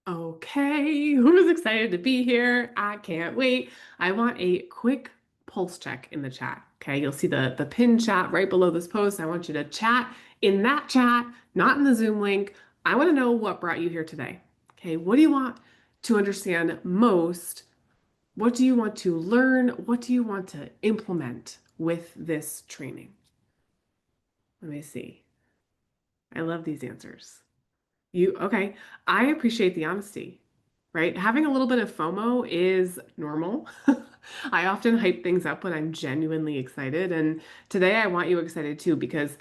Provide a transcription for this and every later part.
Okay, who's excited to be here? I can't wait. I want a quick pulse check in the chat. Okay, you'll see the pinned chat right below this post. I want you to chat in that chat, not in the Zoom link. I want to know what brought you here today. Okay, what do you want to understand most? What do you want to learn? What do you want to implement with this training? Let me see. I love these answers. Okay. I appreciate the honesty, right? Having a little bit of FOMO is normal. I often hype things up when I'm genuinely excited. And today I want you excited too, because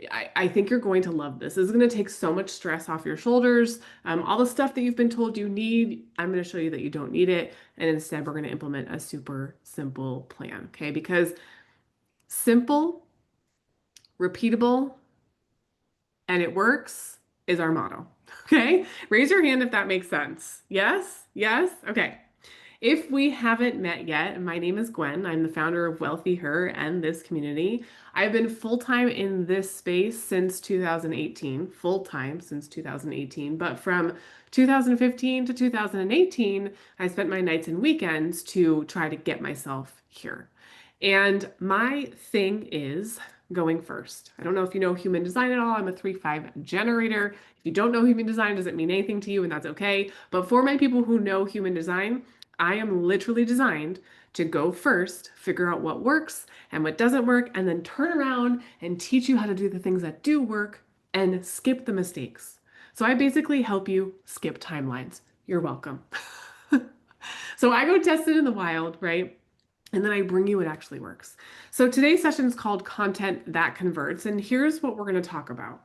I think you're going to love this. This is going to take so much stress off your shoulders. All the stuff that you've been told you need, I'm going to show you that you don't need it. And instead, we're going to implement a super simple plan, okay? Because simple, repeatable, and it works is our motto. Okay? Raise your hand if that makes sense. Yes? Yes? Okay. If we haven't met yet, my name is Gwen. I'm the founder of Wealthy Her and this community. I've been full-time in this space since 2018, full-time since 2018, but from 2015 to 2018, I spent my nights and weekends to try to get myself here. And my thing is going first. I don't know if you know human design at all. I'm a 3-5 generator. If you don't know human design, it doesn't mean anything to you, and that's okay. But for my people who know human design, I am literally designed to go first, figure out what works and what doesn't work, and then turn around and teach you how to do the things that do work and skip the mistakes. So I basically help you skip timelines. You're welcome. So I go test it in the wild, right? And then I bring you what actually works. So today's session is called Content That Converts, and here's what we're going to talk about.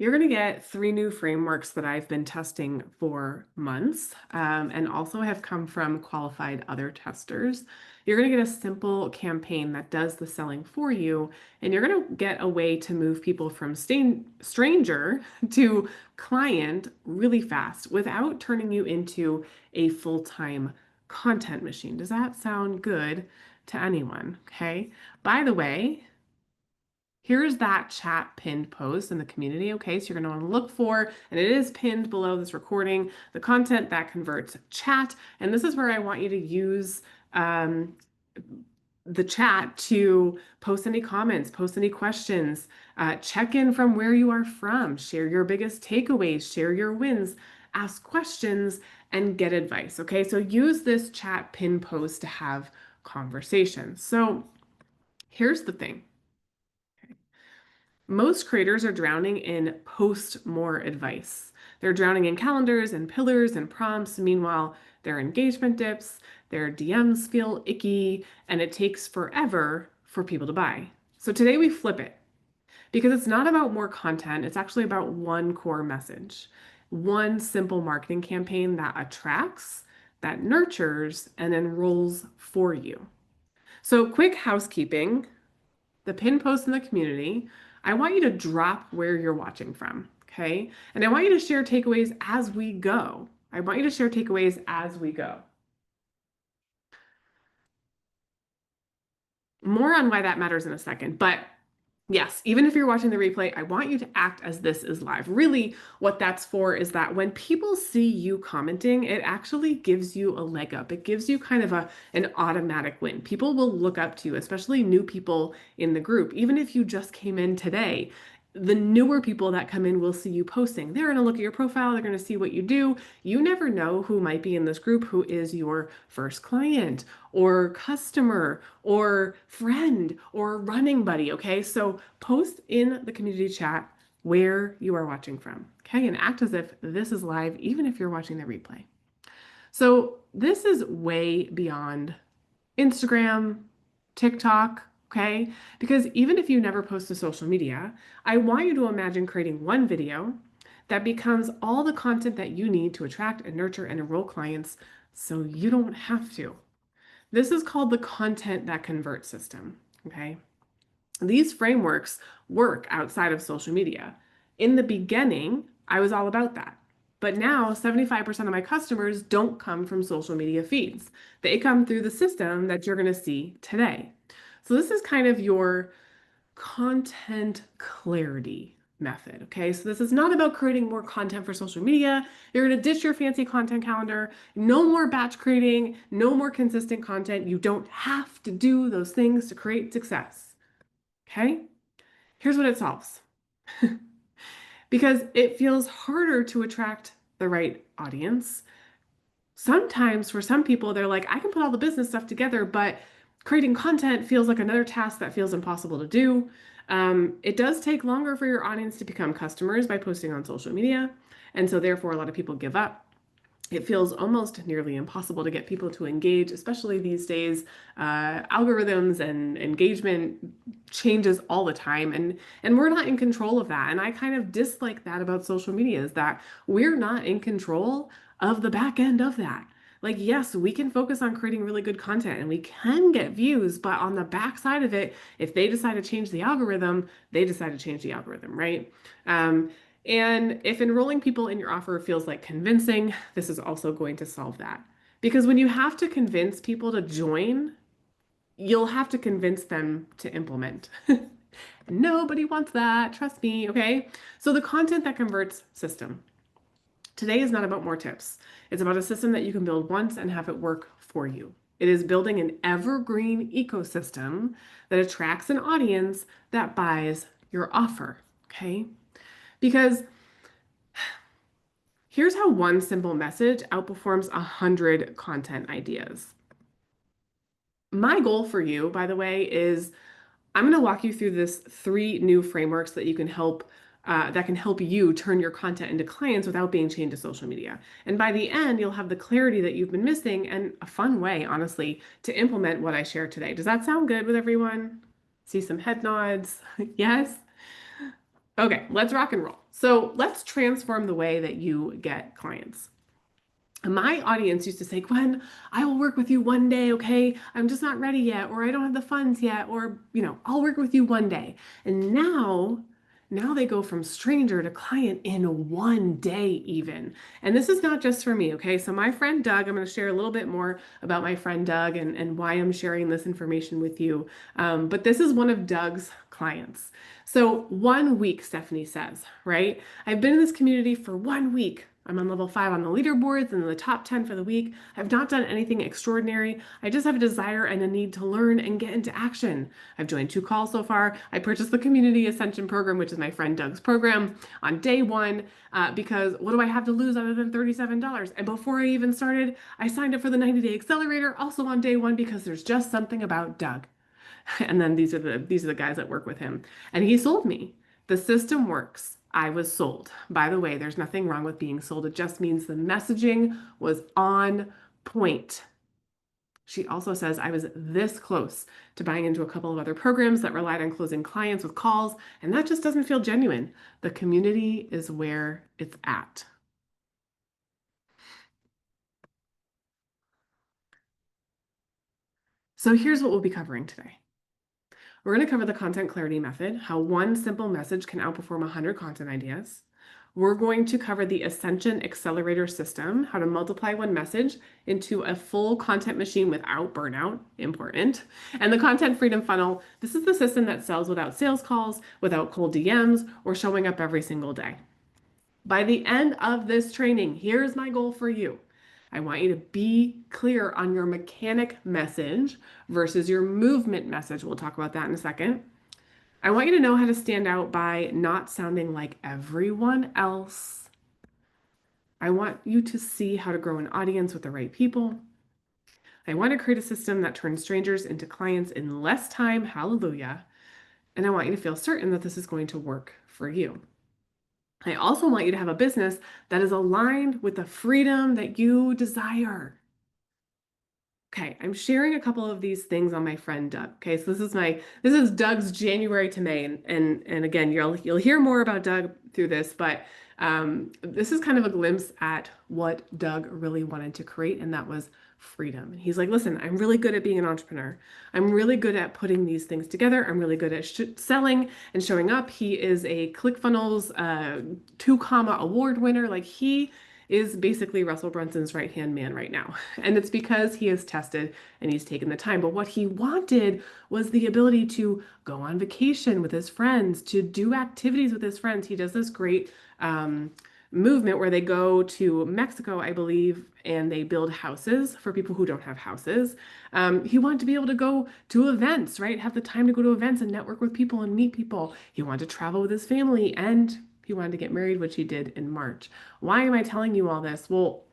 You're going to get 3 new frameworks that I've been testing for months and also have come from qualified other testers. You're going to get a simple campaign that does the selling for you, and you're going to get a way to move people from stranger to client really fast without turning you into a full-time content machine. Does that sound good to anyone? Okay. By the way, here's that chat pinned post in the community. Okay, so you're going to want to look for, and it is pinned below this recording, the content that converts chat. And this is where I want you to use the chat to post any comments, post any questions, check in from where you are from, share your biggest takeaways, share your wins, ask questions, and get advice. Okay, so use this chat pin post to have conversations. So here's the thing. Most creators are drowning in post more advice. They're drowning in calendars and pillars and prompts. Meanwhile, their engagement dips, their DMs feel icky, and it takes forever for people to buy. So today we flip it because it's not about more content. It's actually about one core message, one simple marketing campaign that attracts, that nurtures, and enrolls for you. So quick housekeeping. The pin post in the community, I want you to drop where you're watching from, okay? And I want you to share takeaways as we go. I want you to share takeaways as we go. More on why that matters in a second, but yes, even if you're watching the replay, I want you to act as this is live. Really, what that's for is that when people see you commenting, it actually gives you a leg up. It gives you kind of an automatic win. People will look up to you, especially new people in the group. Even if you just came in today, the newer people that come in will see you posting. They're going to look at your profile. They're going to see what you do. You never know who might be in this group who is your first client or customer or friend or running buddy. Okay, so post in the community chat where you are watching from. Okay, and act as if this is live, even if you're watching the replay. So this is way beyond Instagram, TikTok, okay? Because even if you never post to social media, I want you to imagine creating one video that becomes all the content that you need to attract and nurture and enroll clients so you don't have to. This is called the content that converts system, okay? These frameworks work outside of social media. In the beginning, I was all about that. But now 75% of my customers don't come from social media feeds. They come through the system that you're going to see today. So this is kind of your content clarity method. Okay, so this is not about creating more content for social media. You're going to ditch your fancy content calendar. No more batch creating, no more consistent content. You don't have to do those things to create success. Okay, here's what it solves. Because it feels harder to attract the right audience. Sometimes for some people, they're like, I can put all the business stuff together, but creating content feels like another task that feels impossible to do. It does take longer for your audience to become customers by posting on social media. And so therefore, a lot of people give up. It feels almost nearly impossible to get people to engage, especially these days. Algorithms and engagement changes all the time, and we're not in control of that. And I kind of dislike that about social media is that we're not in control of the back end of that. Like, yes, we can focus on creating really good content and we can get views, but on the back side of it, if they decide to change the algorithm, they decide to change the algorithm, right? And if enrolling people in your offer feels like convincing, this is also going to solve that. Because when you have to convince people to join, you'll have to convince them to implement. Nobody wants that, trust me, okay? So the content that converts system. Today is not about more tips. It's about a system that you can build once and have it work for you. It is building an evergreen ecosystem that attracts an audience that buys your offer, okay? Because here's how one simple message outperforms 100 content ideas. My goal for you, by the way, is I'm going to walk you through this 3 new frameworks that can help you turn your content into clients without being chained to social media. And by the end, you'll have the clarity that you've been missing and a fun way, honestly, to implement what I share today. Does that sound good with everyone? See some head nods. Yes? Okay, let's rock and roll. So let's transform the way that you get clients. My audience used to say, Gwen, I will work with you one day, okay? I'm just not ready yet, or I don't have the funds yet, or, I'll work with you one day. And now they go from stranger to client in one day even. And this is not just for me, okay? So my friend Doug, I'm going to share a little bit more about my friend Doug and why I'm sharing this information with you. But this is one of Doug's clients. So 1 week, Stephanie says, right? I've been in this community for 1 week. I'm on level 5 on the leaderboards and in the top 10 for the week. I've not done anything extraordinary. I just have a desire and a need to learn and get into action. I've joined 2 calls so far. I purchased the Community Ascension program, which is my friend Doug's program, on day 1 because what do I have to lose other than $37? And before I even started, I signed up for the 90-day accelerator also on day 1 because there's just something about Doug. And then these are the guys that work with him. And he sold me. The system works. I was sold. By the way, there's nothing wrong with being sold. It just means the messaging was on point. She also says I was this close to buying into a couple of other programs that relied on closing clients with calls, and that just doesn't feel genuine. The community is where it's at. So here's what we'll be covering today. We're going to cover the content clarity method, how one simple message can outperform 100 content ideas. We're going to cover the Ascension Accelerator system, how to multiply one message into a full content machine without burnout, important. And the content freedom funnel, this is the system that sells without sales calls, without cold DMs, or showing up every single day. By the end of this training, here's my goal for you. I want you to be clear on your mechanic message versus your movement message. We'll talk about that in a second. I want you to know how to stand out by not sounding like everyone else. I want you to see how to grow an audience with the right people. I want to create a system that turns strangers into clients in less time. Hallelujah. And I want you to feel certain that this is going to work for you. I also want you to have a business that is aligned with the freedom that you desire. Okay, I'm sharing a couple of these things on my friend Doug. Okay, so this is Doug's January to May, and again, you'll hear more about Doug through this, but this is kind of a glimpse at what Doug really wanted to create, and that was freedom. And he's like, listen, I'm really good at being an entrepreneur. I'm really good at putting these things together. I'm really good at selling and showing up. He is a ClickFunnels 2 comma award winner. Like he is basically Russell Brunson's right-hand man right now. And it's because he has tested and he's taken the time. But what he wanted was the ability to go on vacation with his friends, to do activities with his friends. He does this great movement where they go to Mexico, I believe, and they build houses for people who don't have houses. He wanted to be able to go to events, right? Have the time to go to events and network with people and meet people. He wanted to travel with his family and he wanted to get married, which he did in March. Why am I telling you all this? Well,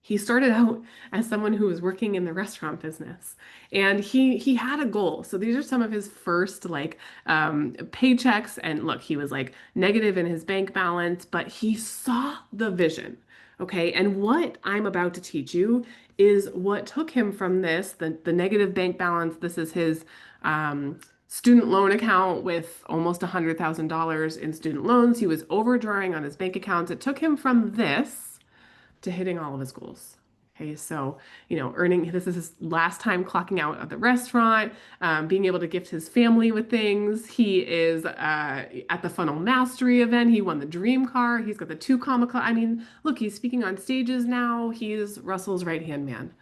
he started out as someone who was working in the restaurant business and he had a goal. So these are some of his first paychecks. And look, he was like negative in his bank balance, but he saw the vision. Okay. And what I'm about to teach you is what took him from this, the negative bank balance. This is his student loan account with almost $100,000 in student loans. He was overdrawing on his bank accounts. It took him from this to hitting all of his goals. Okay, so, earning, this is his last time clocking out at the restaurant, being able to gift his family with things. He is at the Funnel Mastery event. He won the dream car. He's got the 2 comma club. I mean, look, he's speaking on stages now. He's Russell's right-hand man.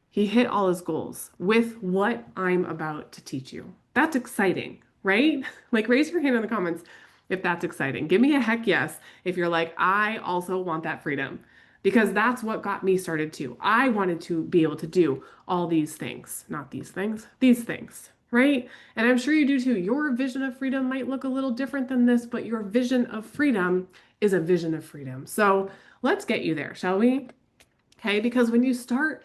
He hit all his goals with what I'm about to teach you. That's exciting, right? Like, raise your hand in the comments if that's exciting. Give me a heck yes if you're like, I also want that freedom. Because that's what got me started too. I wanted to be able to do all these things, not these things, right? And I'm sure you do too. Your vision of freedom might look a little different than this, but your vision of freedom is a vision of freedom. So let's get you there, shall we? Okay, because when you start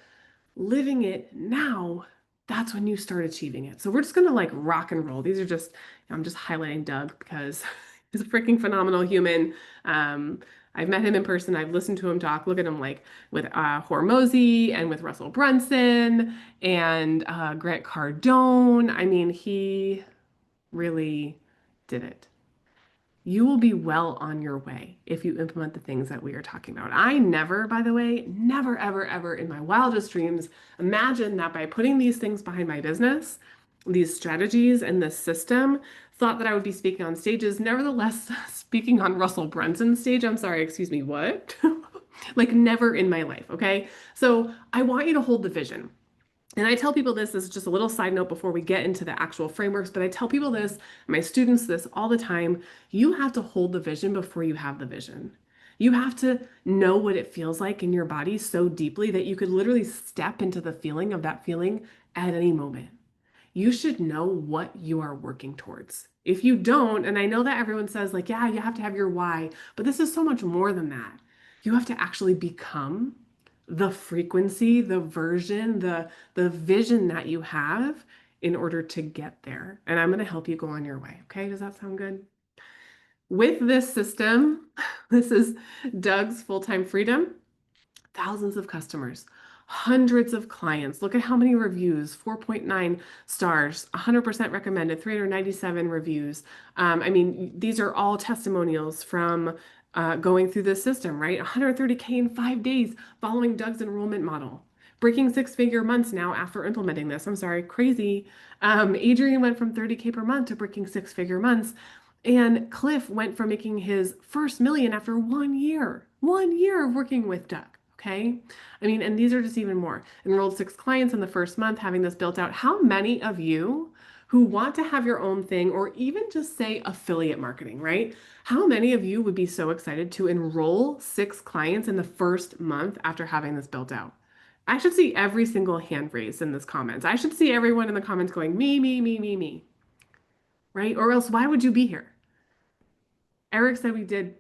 living it now, that's when you start achieving it. So we're just gonna like rock and roll. I'm just highlighting Doug because he's a freaking phenomenal human. I've met him in person. I've listened to him talk. Look at him like with Hormozy and with Russell Brunson and Grant Cardone. I mean, he really did it. You will be well on your way if you implement the things that we are talking about. I never, by the way, never, ever, ever in my wildest dreams imagined that by putting these things behind my business, these strategies and this system, thought that I would be speaking on stages. Nevertheless, speaking on Russell Brunson's stage, I'm sorry, excuse me, what? Like never in my life, okay? So I want you to hold the vision. And I tell people this is just a little side note before we get into the actual frameworks, but I tell people this, my students this all the time. You have to hold the vision before you have the vision. You have to know what it feels like in your body so deeply that you could literally step into the feeling of that feeling at any moment. You should know what you are working towards. If you don't, and I know that everyone says like, yeah, you have to have your why, but this is so much more than that. You have to actually become the frequency, the version, the vision that you have in order to get there. And I'm going to help you go on your way. Okay, does that sound good? With this system, this is Doug's full-time freedom. Thousands of customers, hundreds of clients. Look at how many reviews, 4.9 stars, 100% recommended, 397 reviews. I mean, these are all testimonials from going through this system, right? 130K in 5 days following Doug's enrollment model. Breaking 6-figure months now after implementing this. I'm sorry, crazy. Adrian went from 30K per month to breaking 6-figure months. And Cliff went from making his first million after 1 year of working with Doug. Okay. I mean, and these are just even more. Enrolled 6 clients in the first month, having this built out. How many of you who want to have your own thing or even just say affiliate marketing, right? How many of you would be so excited to enroll 6 clients in the first month after having this built out? I should see every single hand raised in this comments. I should see everyone in the comments going, me, right? Or else why would you be here? Eric said we did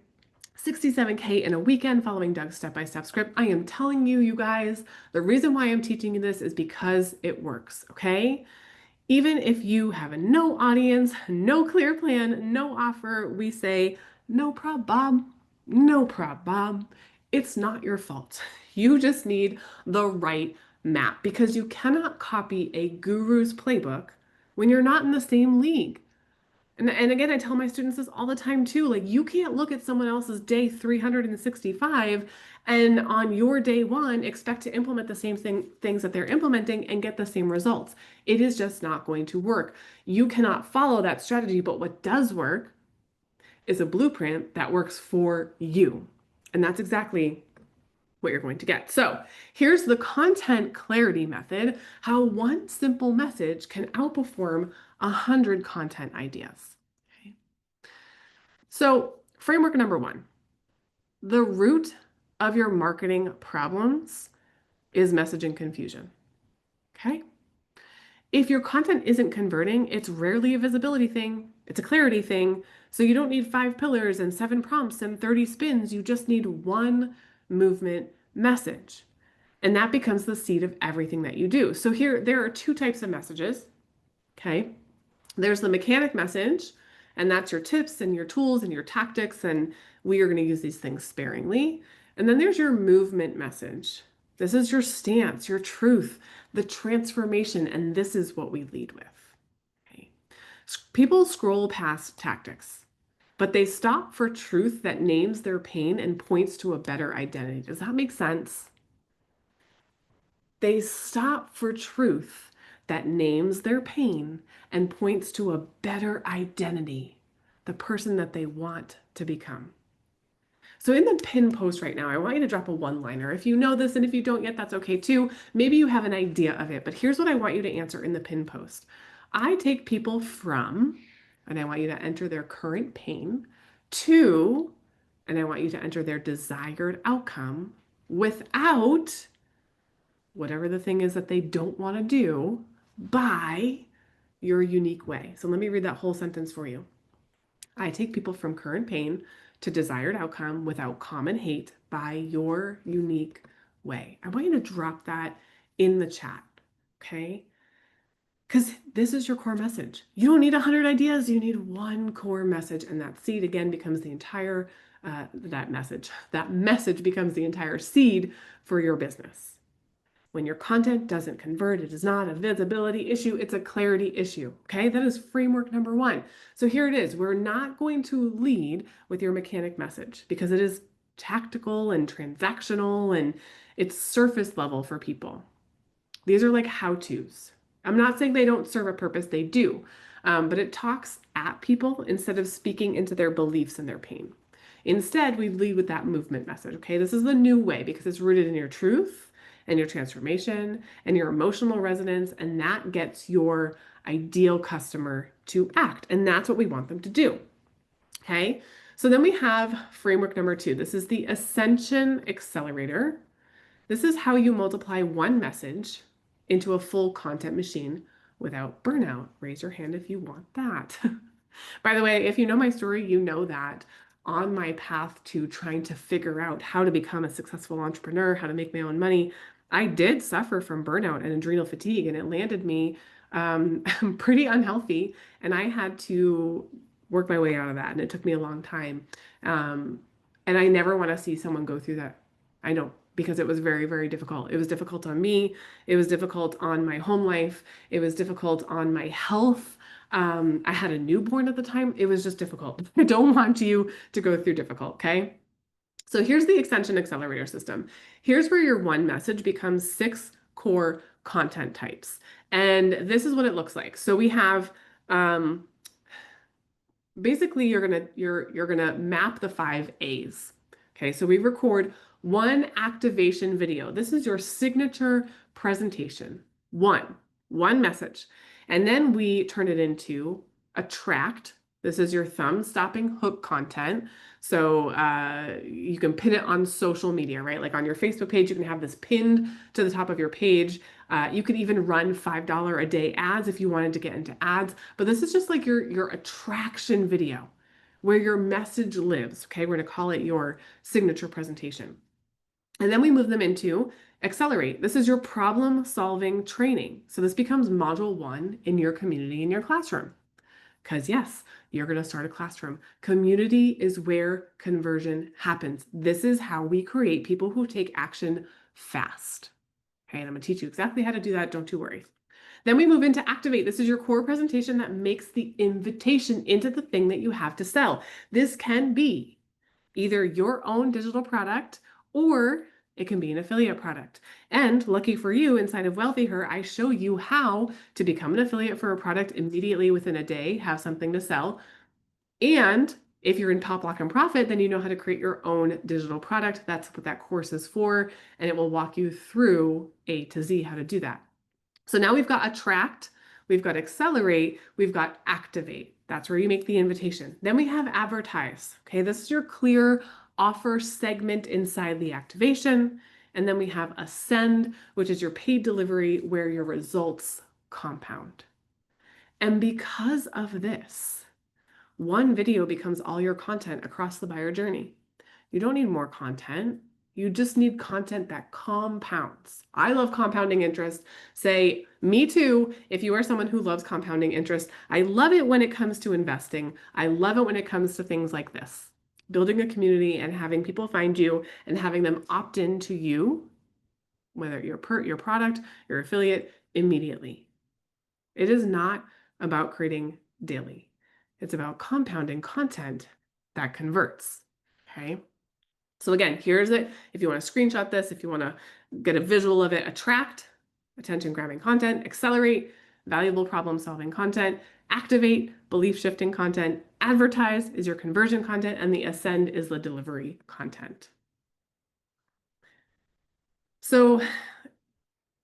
67K in a weekend following Doug's step-by-step script. I am telling you, you guys, the reason why I'm teaching you this is because it works, okay? Even if you have no audience, no clear plan, no offer, we say, no prob, Bob. No prob, Bob. It's not your fault. You just need the right map because you cannot copy a guru's playbook when you're not in the same league. And again, I tell my students this all the time too. Like, you can't look at someone else's day 365 and on your day one expect to implement the same things that they're implementing and get the same results. It is just not going to work. You cannot follow that strategy, but what does work is a blueprint that works for you. And that's exactly what you're going to get. So here's the content clarity method, how one simple message can outperform 100 content ideas. Okay. So framework number one, the root of your marketing problems is messaging confusion. Okay. If your content isn't converting, it's rarely a visibility thing. It's a clarity thing. So you don't need 5 pillars and 7 prompts and 30 spins. You just need one movement message. And that becomes the seed of everything that you do. So here, there are 2 types of messages. Okay. There's the mechanic message, and that's your tips and your tools and your tactics. And we are going to use these things sparingly. And then there's your movement message. This is your stance, your truth, the transformation, and this is what we lead with. Okay. People scroll past tactics, but they stop for truth that names their pain and points to a better identity. Does that make sense? They stop for truth that names their pain and points to a better identity, the person that they want to become. So in the pin post right now, I want you to drop a one-liner. If you know this, and if you don't yet, that's okay too. Maybe you have an idea of it, but here's what I want you to answer in the pin post. I take people from, and I want you to enter their current pain, to, and I want you to enter their desired outcome without whatever the thing is that they don't want to do by your unique way. So let me read that whole sentence for you. I take people from current pain to desired outcome without common hate by your unique way. I want you to drop that in the chat, okay? Because this is your core message. You don't need 100 ideas. You need one core message, and that seed again becomes the entire that message. That message becomes the entire seed for your business. When your content doesn't convert, it is not a visibility issue, it's a clarity issue. Okay, that is framework number one. So here it is. We're not going to lead with your mechanic message because it is tactical and transactional and it's surface level for people. These are like how-tos. I'm not saying they don't serve a purpose, they do, but it talks at people instead of speaking into their beliefs and their pain. Instead, we lead with that movement message. Okay, this is the new way because it's rooted in your truth and your transformation and your emotional resonance, and that gets your ideal customer to act. And that's what we want them to do. Okay, so then we have framework number two. This is the Ascension Accelerator. This is how you multiply one message into a full content machine without burnout. Raise your hand if you want that. By the way, if you know my story, you know that on my path to trying to figure out how to become a successful entrepreneur, how to make my own money, I did suffer from burnout and adrenal fatigue, and it landed me pretty unhealthy. And I had to work my way out of that, and it took me a long time. And I never want to see someone go through that. I know, because it was very, very difficult. It was difficult on me. It was difficult on my home life. It was difficult on my health. I had a newborn at the time. It was just difficult. I don't want you to go through difficult, okay? So here's the Ascension Accelerator system. Here's where your one message becomes 6 core content types. And this is what it looks like. So we have basically you're gonna map the 5 A's. Okay, so we record one activation video. This is your signature presentation. One message. And then we turn it into attract. This is your thumb-stopping hook content. So you can pin it on social media, right? Like on your Facebook page, you can have this pinned to the top of your page. You could even run $5 a day ads if you wanted to get into ads. But this is just like your attraction video where your message lives. Okay, we're going to call it your signature presentation. And then we move them into Accelerate. This is your problem solving training. So this becomes module 1 in your community, in your classroom. Because yes, you're going to start a classroom. Community is where conversion happens. This is how we create people who take action fast. Okay, and I'm going to teach you exactly how to do that. Don't you worry. Then we move into activate. This is your core presentation that makes the invitation into the thing that you have to sell. This can be either your own digital product or it can be an affiliate product. And lucky for you, inside of Wealthy Her, I show you how to become an affiliate for a product immediately within a day, have something to sell. And if you're in Top Lock and Profit, then you know how to create your own digital product. That's what that course is for. And it will walk you through A to Z how to do that. So now we've got attract, we've got accelerate, we've got activate. That's where you make the invitation. Then we have advertise. Okay, this is your clear offer segment inside the activation. And then we have ascend, which is your paid delivery where your results compound. And because of this, one video becomes all your content across the buyer journey. You don't need more content. You just need content that compounds. I love compounding interest. Say, me too, if you are someone who loves compounding interest. I love it when it comes to investing. I love it when it comes to things like this. Building a community and having people find you and having them opt into you, whether your product, your affiliate, immediately. It is not about creating daily. It's about compounding content that converts, okay? So again, here's it. If you want to screenshot this, if you want to get a visual of it, attract, attention-grabbing content, accelerate, valuable problem-solving content, activate, belief-shifting content, advertise is your conversion content, and the ascend is the delivery content. So,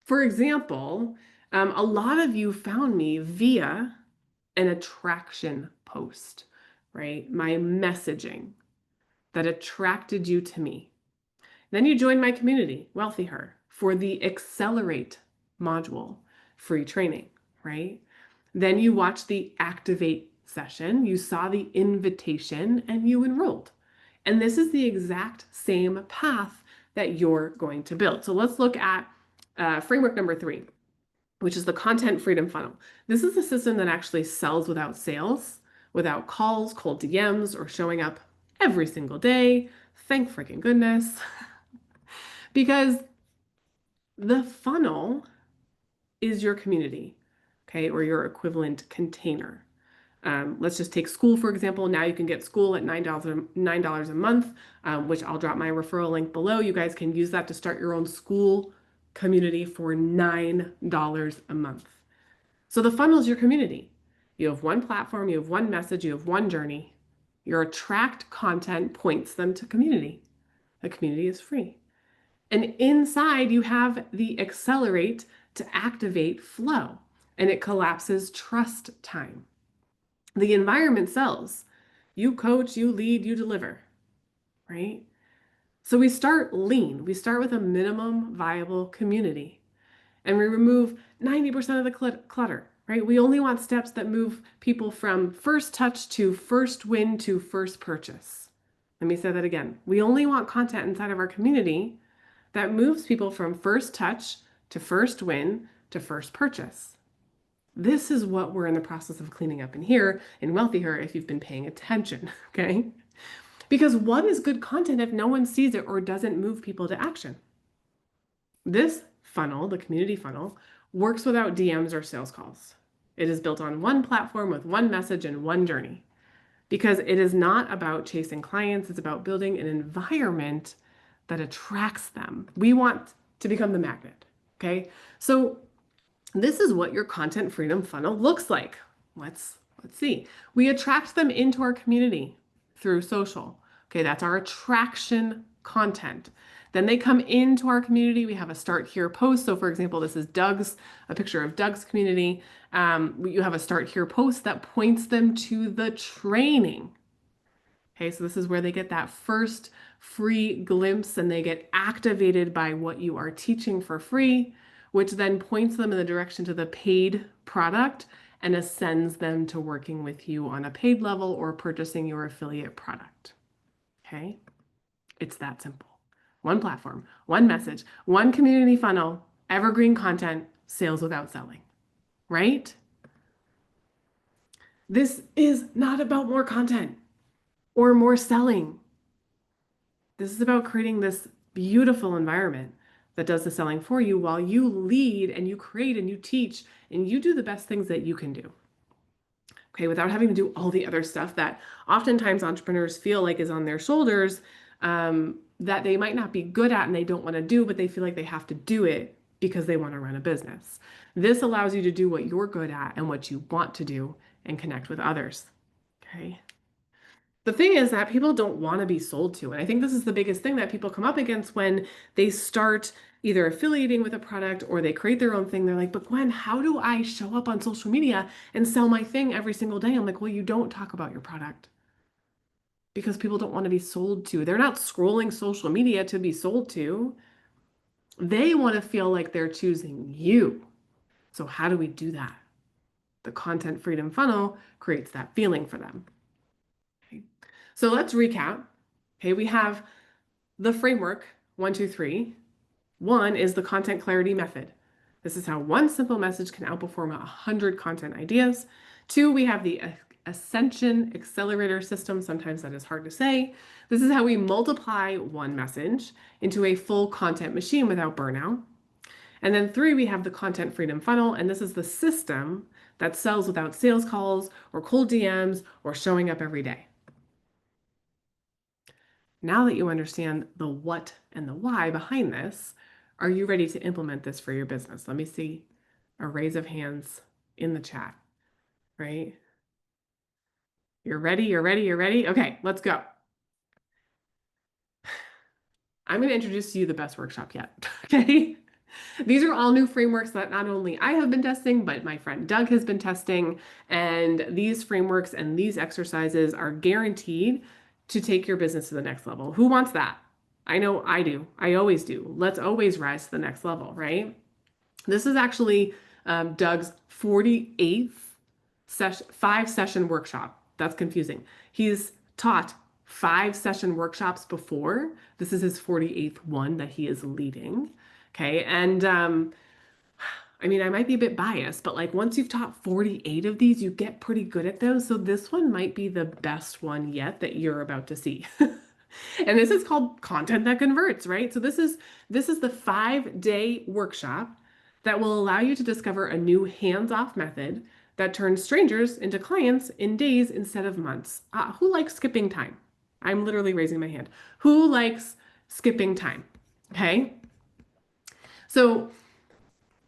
for example, a lot of you found me via an attraction post, right? My messaging that attracted you to me. Then you joined my community, Wealthy Her, for the Accelerate module, free training, right? Then you watched the Activate session, you saw the invitation, and you enrolled. And this is the exact same path that you're going to build. So let's look at framework number 3, which is the content freedom funnel. This is a system that actually sells without sales, without calls, cold DMs, or showing up every single day. Thank freaking goodness. Because the funnel is your community, okay, or your equivalent container. Let's just take school, for example. Now you can get school at $9 a month, which I'll drop my referral link below. You guys can use that to start your own school community for $9 a month. So the funnel is your community. You have one platform, you have one message, you have one journey. Your attract content points them to community. The community is free. And inside you have the accelerate to activate flow, and it collapses trust time. The environment sells. You coach, you lead, you deliver, right? So we start lean. We start with a minimum viable community, and we remove 90% of the clutter, right? We only want steps that move people from first touch to first win to first purchase. Let me say that again. We only want content inside of our community that moves people from first touch to first win to first purchase. This is what we're in the process of cleaning up in here in Wealthy Her if you've been paying attention, okay? Because what is good content if no one sees it or doesn't move people to action? This funnel, the community funnel, works without DMs or sales calls. It is built on one platform with one message and one journey. Because it is not about chasing clients, it's about building an environment that attracts them. We want to become the magnet, okay? So this is what your content freedom funnel looks like. Let's see. We attract them into our community through social. Okay, that's our attraction content. Then they come into our community. We have a start here post. So for example, this is a picture of Doug's community. You have a start here post that points them to the training. Okay, so this is where they get that first free glimpse and they get activated by what you are teaching for free, which then points them in the direction to the paid product and ascends them to working with you on a paid level or purchasing your affiliate product. Okay, it's that simple. One platform, one message, one community funnel, evergreen content, sales without selling, right? This is not about more content or more selling. This is about creating this beautiful environment that does the selling for you while you lead and you create and you teach and you do the best things that you can do. Okay, without having to do all the other stuff that oftentimes entrepreneurs feel like is on their shoulders, that they might not be good at and they don't want to do, but they feel like they have to do it because they want to run a business. This allows you to do what you're good at and what you want to do and connect with others. Okay. The thing is that people don't want to be sold to. And I think this is the biggest thing that people come up against when they start either affiliating with a product or they create their own thing. They're like, but Gwen, how do I show up on social media and sell my thing every single day? I'm like, well, you don't talk about your product because people don't want to be sold to. They're not scrolling social media to be sold to. They want to feel like they're choosing you. So how do we do that? The content freedom funnel creates that feeling for them. Okay. So let's recap. Okay, we have the framework 1, 2, 3. 1 is the content clarity method. This is how one simple message can outperform 100 content ideas. 2, we have the Ascension Accelerator system. Sometimes that is hard to say. This is how we multiply one message into a full content machine without burnout. And then 3, we have the content freedom funnel, and this is the system that sells without sales calls or cold DMs or showing up every day. Now that you understand the what and the why behind this, are you ready to implement this for your business? Let me see a raise of hands in the chat, right? You're ready, you're ready, you're ready? Okay, let's go. I'm going to introduce to you the best workshop yet, okay? These are all new frameworks that not only I have been testing, but my friend Doug has been testing. And these frameworks and these exercises are guaranteed to take your business to the next level. Who wants that? I know I do. I always do. Let's always rise to the next level, right? This is actually Doug's 48th 5-session workshop. That's confusing. He's taught 5-session workshops before. This is his 48th one that he is leading. Okay. And I mean, I might be a bit biased, but like once you've taught 48 of these, you get pretty good at those. So this one might be the best one yet that you're about to see. And this is called Content That Converts, right? So this is the 5-day workshop that will allow you to discover a new hands-off method that turns strangers into clients in days instead of months. Who likes skipping time? I'm literally raising my hand. Who likes skipping time? Okay. So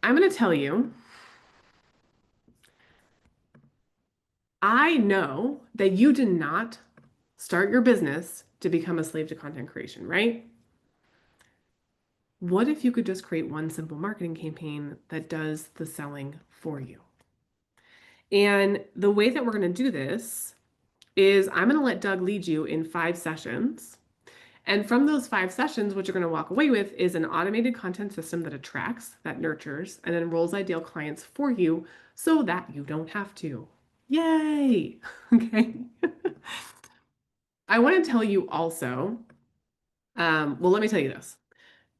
I'm going to tell you, I know that you did not start your business to become a slave to content creation, right? What if you could just create one simple marketing campaign that does the selling for you? And the way that we're going to do this is I'm going to let Doug lead you in 5 sessions. And from those 5 sessions, what you're going to walk away with is an automated content system that attracts, that nurtures, and enrolls ideal clients for you so that you don't have to. Yay! Okay. I want to tell you also, well, let me tell you this.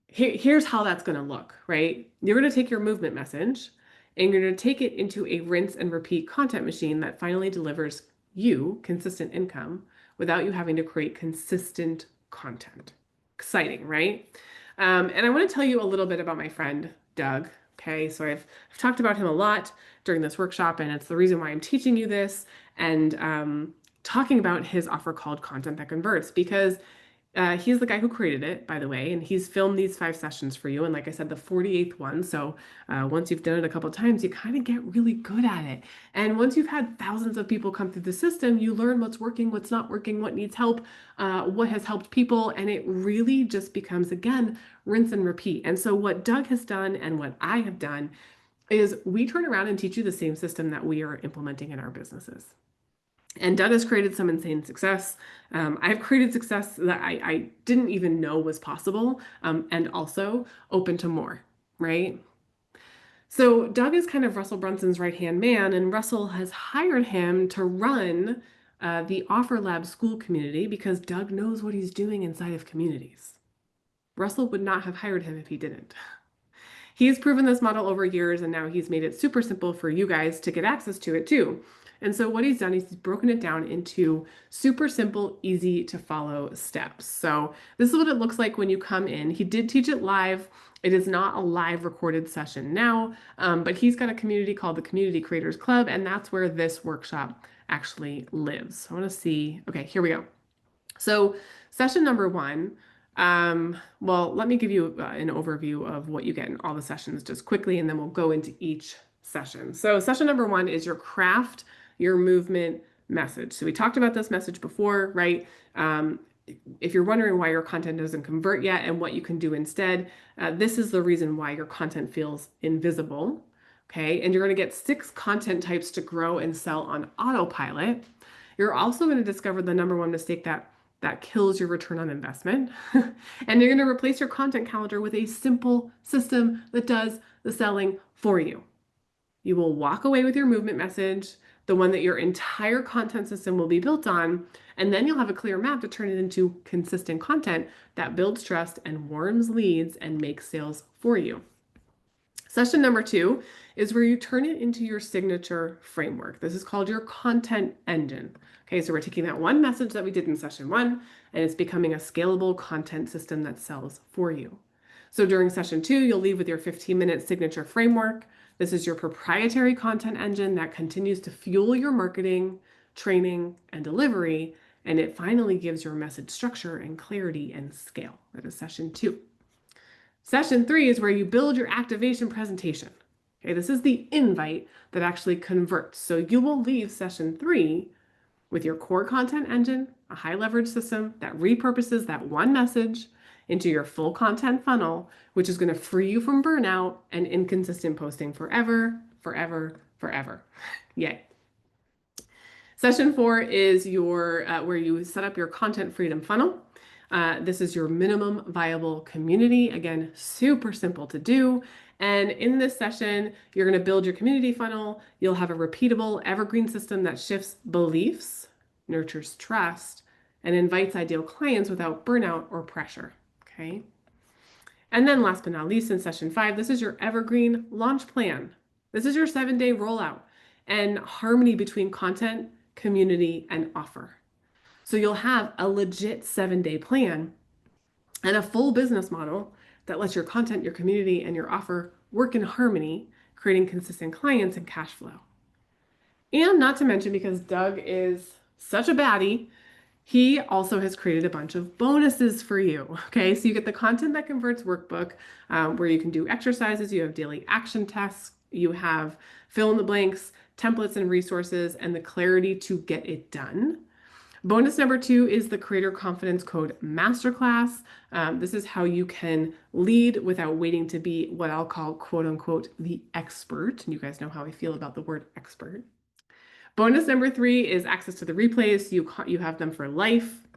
Here's how that's going to look, right? You're going to take your movement message and you're going to take it into a rinse and repeat content machine that finally delivers you consistent income without you having to create consistent content. Exciting, right? And I want to tell you a little bit about my friend, Doug. Okay, so I've talked about him a lot during this workshop, and it's the reason why I'm teaching you this and talking about his offer called Content That Converts, because he's the guy who created it, by the way, and he's filmed these 5 sessions for you. And like I said, the 48th one. So once you've done it a couple of times, you kind of get really good at it. And once you've had thousands of people come through the system, you learn what's working, what's not working, what needs help, what has helped people. And it really just becomes, again, rinse and repeat. And so what Doug has done and what I have done is we turn around and teach you the same system that we are implementing in our businesses. And Doug has created some insane success. I've created success that I didn't even know was possible, and also open to more, right? So Doug is kind of Russell Brunson's right-hand man, and Russell has hired him to run the Offer Lab school community because Doug knows what he's doing inside of communities. Russell would not have hired him if he didn't. He's proven this model over years, and now he's made it super simple for you guys to get access to it too. And so what he's done is he's broken it down into super simple, easy to follow steps. So this is what it looks like when you come in. He did teach it live It is not a live recorded session now, but he's got a community called the Community Creators Club, and that's where this workshop actually lives. I want to see. Okay, here we go. So session number one, well, let me give you an overview of what you get in all the sessions just quickly, and then we'll go into each session. So session number one is your craft, your movement message. So we talked about this message before, right? If you're wondering why your content doesn't convert yet and what you can do instead, this is the reason why your content feels invisible. Okay, and you're going to get 6 content types to grow and sell on autopilot. You're also going to discover the number one mistake that kills your return on investment. And you're going to replace your content calendar with a simple system that does the selling for you. You will walk away with your movement message, the one that your entire content system will be built on, and then you'll have a clear map to turn it into consistent content that builds trust and warms leads and makes sales for you. Session number 2 is where you turn it into your signature framework. This is called your content engine. Okay, so we're taking that one message that we did in session 1, and it's becoming a scalable content system that sells for you. So during session 2, you'll leave with your 15-minute signature framework. This is your proprietary content engine that continues to fuel your marketing, training, and delivery, and it finally gives your message structure and clarity and scale. That is session 2. Session 3 is where you build your activation presentation. Okay, this is the invite that actually converts. So you will leave session 3 with your core content engine, a high leverage system that repurposes that one message into your full content funnel, which is going to free you from burnout and inconsistent posting forever, forever, forever. Yay. Session 4 is your where you set up your content freedom funnel. This is your minimum viable community. Again, super simple to do. And in this session, you're going to build your community funnel. You'll have a repeatable evergreen system that shifts beliefs, nurtures trust, and invites ideal clients without burnout or pressure. Okay. And then last but not least, in session 5, this is your evergreen launch plan. This is your 7-day rollout and harmony between content, community, and offer. So you'll have a legit 7-day plan and a full business model that lets your content, your community, and your offer work in harmony, creating consistent clients and cash flow. And not to mention, because Doug is such a baddie, he also has created a bunch of bonuses for you. Okay, so you get the content that converts workbook, where you can do exercises, you have daily action tasks, you have fill in the blanks, templates and resources, and the clarity to get it done. Bonus number 2 is the Creator Confidence Code Masterclass. This is how you can lead without waiting to be what I'll call, quote unquote, the expert. And you guys know how I feel about the word expert. Bonus number 3 is access to the replays. You have them for life.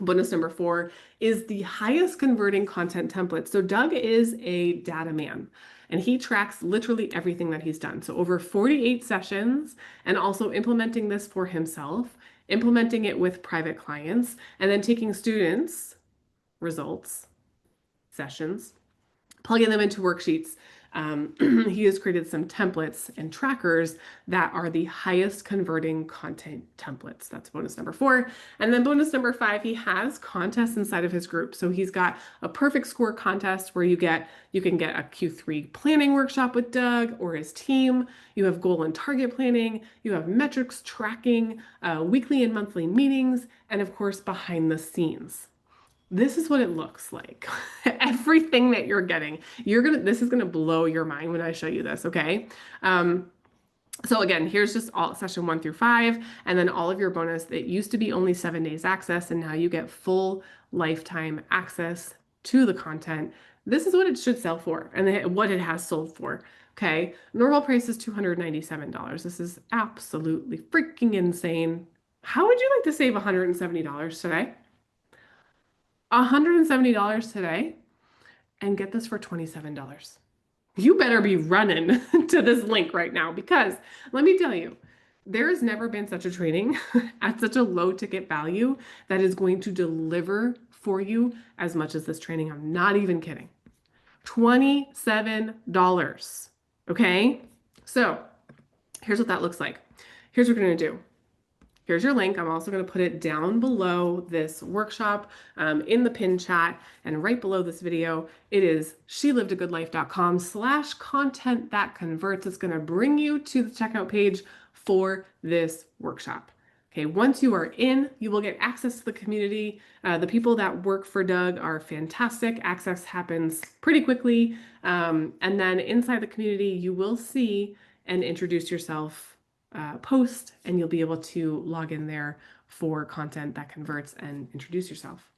Bonus number 4 is the highest converting content template. So Doug is a data man, and he tracks literally everything that he's done. So over 48 sessions, and also implementing this for himself, implementing it with private clients, and then taking students' results, sessions, plugging them into worksheets. He has created some templates and trackers that are the highest converting content templates. That's bonus number 4. And then bonus number 5, he has contests inside of his group. So he's got a perfect score contest where you can get a Q3 planning workshop with Doug or his team. You have goal and target planning. You have metrics tracking, weekly and monthly meetings, and of course, behind the scenes. This is what it looks like. Everything that you're getting, this is gonna blow your mind when I show you this, okay? So again, here's just all session 1 through 5, and then all of your bonus. That used to be only 7 days access, and now you get full lifetime access to the content. This is what it should sell for, and what it has sold for. Okay, normal price is $297. This is absolutely freaking insane. How would you like to save $170 today? $170 today and get this for $27. You better be running to this link right now, because let me tell you, there has never been such a training at such a low ticket value that is going to deliver for you as much as this training. I'm not even kidding. $27. Okay? So here's what that looks like. Here's what we're going to do. Here's your link. I'm also going to put it down below this workshop in the pin chat and right below this video. It is shelivedagoodlife.com/content that converts. It's going to bring you to the checkout page for this workshop. Okay, once you are in, you will get access to the community. The people that work for Doug are fantastic. Access happens pretty quickly. And then inside the community, you will see and introduce yourself post, and you'll be able to log in there for content that converts and introduce yourself.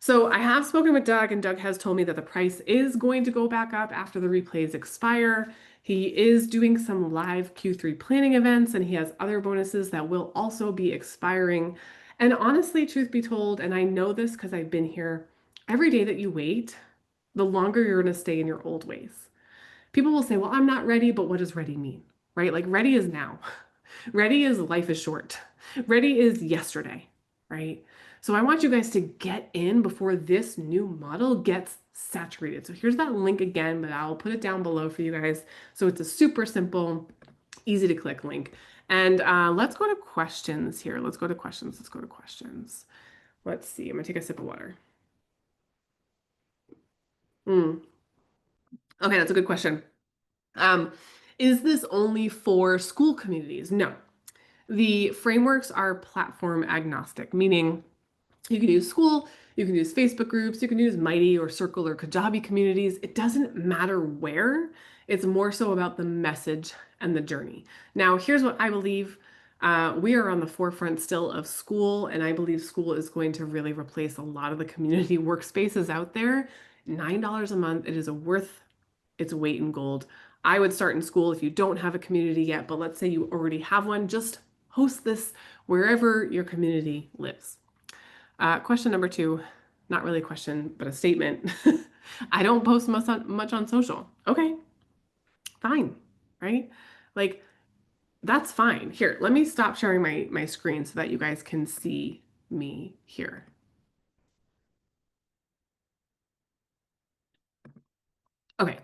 So I have spoken with Doug, and Doug has told me that the price is going to go back up after the replays expire. He is doing some live Q3 planning events, and he has other bonuses that will also be expiring. And honestly, truth be told, and I know this because I've been here, every day that you wait, the longer you're going to stay in your old ways. People will say, well, I'm not ready, but what does ready mean? Right? Like ready is now. Ready is life is short. Ready is yesterday, right? So I want you guys to get in before this new model gets saturated. So here's that link again, but I'll put it down below for you guys. So it's a super simple, easy to click link. And let's go to questions here. Let's go to questions. Let's go to questions. Let's see. I'm gonna take a sip of water. Okay, that's a good question. Is this only for school communities? No. The frameworks are platform agnostic, meaning you can use school, you can use Facebook groups, you can use Mighty or Circle or Kajabi communities. It doesn't matter where. It's more so about the message and the journey. Now, here's what I believe. We are on the forefront still of school, and I believe school is going to really replace a lot of the community workspaces out there. $9 a month, it is worth its weight in gold. I would start in school if you don't have a community yet, but let's say you already have one, just host this wherever your community lives. Question number 2, not really a question, but a statement. I don't post much on social. Okay, fine, right? Like, that's fine. Here, let me stop sharing my screen so that you guys can see me here. Okay,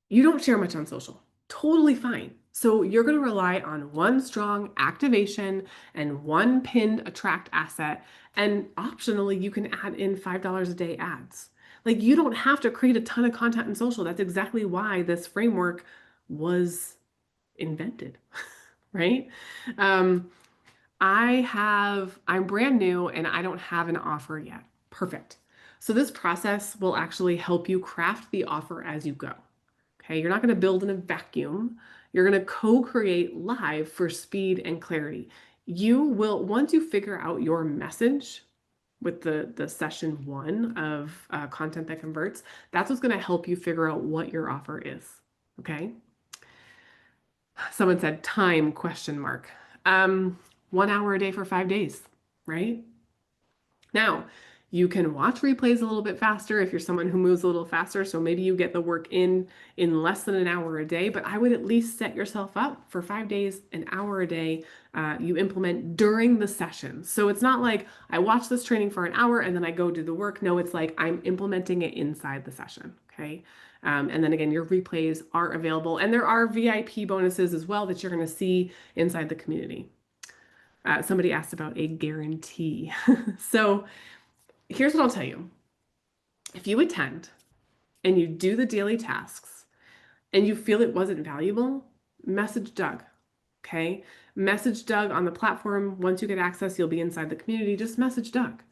you don't share much on social. Totally fine. So you're going to rely on one strong activation and one pinned attract asset. And optionally, you can add in $5 a day ads. Like you don't have to create a ton of content in social. That's exactly why this framework was invented, right? I'm brand new and I don't have an offer yet. Perfect. So this process will actually help you craft the offer as you go. Okay, you're not going to build in a vacuum. You're going to co-create live for speed and clarity. You will, once you figure out your message with the session 1 of content that converts, that's what's going to help you figure out what your offer is. Okay. Someone said time question mark. 1 hour a day for 5 days, right? Now, you can watch replays a little bit faster if you're someone who moves a little faster. So maybe you get the work in less than an hour a day, but I would at least set yourself up for 5 days, an hour a day. You implement during the session. So it's not like I watch this training for an hour and then I go do the work. No, it's like I'm implementing it inside the session. Okay. And then again, your replays are available and there are VIP bonuses as well that you're going to see inside the community. Somebody asked about a guarantee. So here's what I'll tell you. If you attend and you do the daily tasks and you feel it wasn't valuable, message Doug, okay? Message Doug on the platform. Once you get access, you'll be inside the community. Just message Doug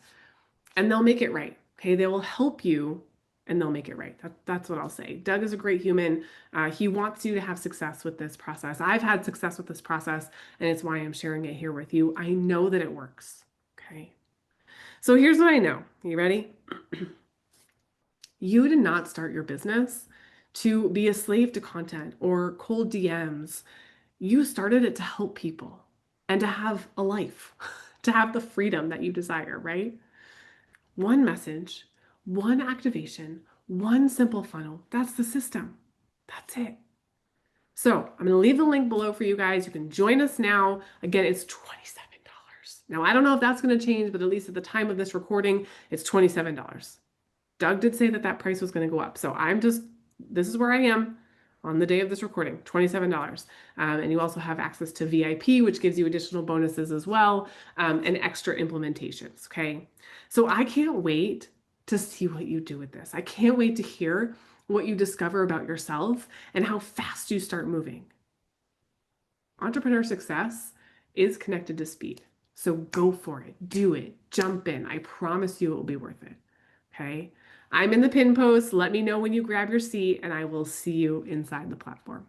and they'll make it right, okay? They will help you and they'll make it right. That's what I'll say. Doug is a great human. He wants you to have success with this process. I've had success with this process, and it's why I'm sharing it here with you. I know that it works, okay? So here's what I know. You ready? You did not start your business to be a slave to content or cold DMs. You started it to help people and to have a life, to have the freedom that you desire, right? One message, one activation, one simple funnel. That's the system. That's it. So I'm going to leave the link below for you guys. You can join us now. Again, it's $27. Now, I don't know if that's going to change, but at least at the time of this recording, it's $27. Doug did say that that price was going to go up. So this is where I am. on the day of this recording, $27. And you also have access to VIP, which gives you additional bonuses as well, and extra implementations, okay? So I can't wait to see what you do with this. I can't wait to hear what you discover about yourself and how fast you start moving. Entrepreneur success is connected to speed. So go for it, do it, jump in. I promise you it will be worth it. Okay. I'm in the pin post. Let me know when you grab your seat, and I will see you inside the platform.